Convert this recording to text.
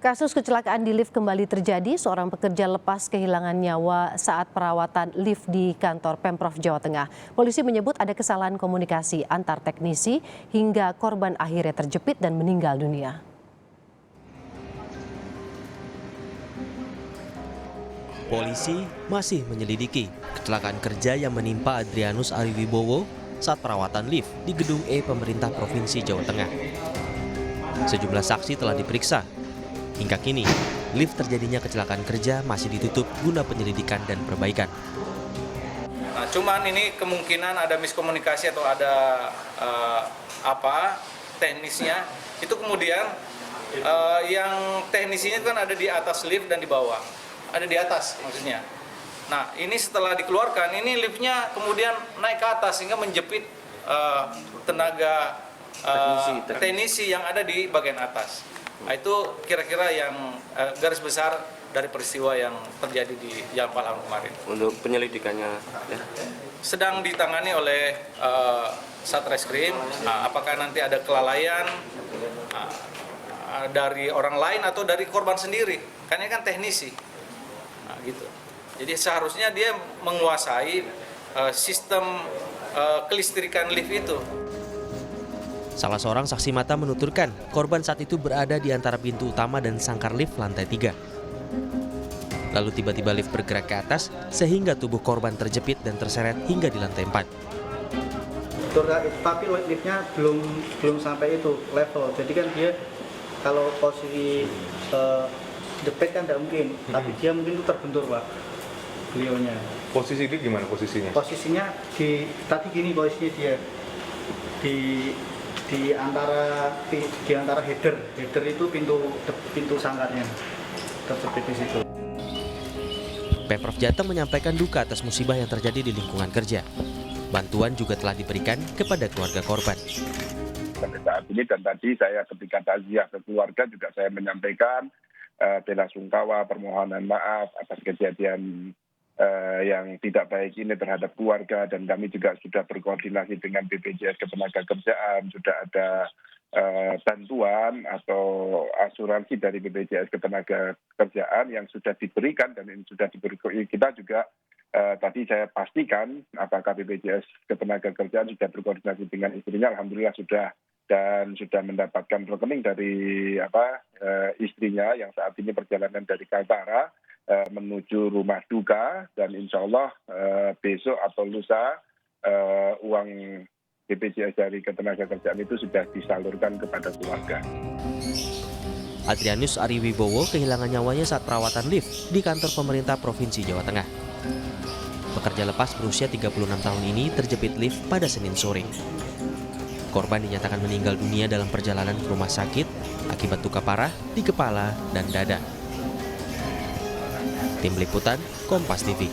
Kasus kecelakaan di lift kembali terjadi. Seorang pekerja lepas kehilangan nyawa saat perawatan lift di kantor Pemprov Jawa Tengah. Polisi menyebut ada kesalahan komunikasi antar teknisi hingga korban akhirnya terjepit dan meninggal dunia. Polisi masih menyelidiki kecelakaan kerja yang menimpa Adrianus Ariwibowo saat perawatan lift di Gedung E Pemerintah Provinsi Jawa Tengah. Sejumlah saksi telah diperiksa. Hingga kini, lift terjadinya kecelakaan kerja masih ditutup guna penyelidikan dan perbaikan. Nah, cuman ini kemungkinan ada miskomunikasi atau ada teknisnya. Itu kemudian yang teknisinya kan ada di atas lift dan di bawah. Ada di atas maksudnya. Nah, ini setelah dikeluarkan, ini liftnya kemudian naik ke atas sehingga menjepit tenaga teknisi yang ada di bagian atas. Nah, itu kira-kira yang garis besar dari peristiwa yang terjadi di Jalan Pahlawan kemarin. Untuk penyelidikannya ya? Sedang ditangani oleh Satreskrim. Apakah nanti ada kelalaian dari orang lain atau dari korban sendiri? Karena ini kan teknisi. Nah, gitu. Jadi seharusnya dia menguasai sistem kelistrikan lift itu. Salah seorang saksi mata menuturkan korban saat itu berada di antara pintu utama dan sangkar lift lantai 3. Lalu tiba-tiba lift bergerak ke atas sehingga tubuh korban terjepit dan terseret hingga di lantai 4. Tapi liftnya belum sampai itu level. Jadi kan dia kalau posisi jepit kan tidak mungkin, tapi dia mungkin itu terbentur, Pak, beliaunya. Posisi itu gimana posisinya? Posisinya tadi gini posisinya dia di antara header itu pintu sangkarnya terjepit di situ. Pemprov Jateng menyampaikan duka atas musibah yang terjadi di lingkungan kerja. Bantuan juga telah diberikan kepada keluarga korban. Sampai saat ini dan tadi saya ketika takziah ke keluarga juga saya menyampaikan bela sungkawa, permohonan maaf atas kejadian yang tidak baik ini terhadap keluarga, dan kami juga sudah berkoordinasi dengan BPJS Ketenagakerjaan, sudah ada bantuan atau asuransi dari BPJS Ketenagakerjaan yang sudah diberikan dan ini sudah diberikan. Kita juga tadi saya pastikan apakah BPJS Ketenagakerjaan sudah berkoordinasi dengan istrinya, alhamdulillah sudah, dan sudah mendapatkan rekening dari istrinya yang saat ini perjalanan dari Kaltara menuju rumah duka, dan insya Allah besok atau lusa uang BPJS dari Ketenagakerjaan itu sudah disalurkan kepada keluarga. Adrianus Ariwibowo kehilangan nyawanya saat perawatan lift di kantor pemerintah Provinsi Jawa Tengah. Pekerja lepas berusia 36 tahun ini terjepit lift pada Senin sore. Korban dinyatakan meninggal dunia dalam perjalanan ke rumah sakit akibat luka parah di kepala dan dada. Tim Liputan, Kompas TV.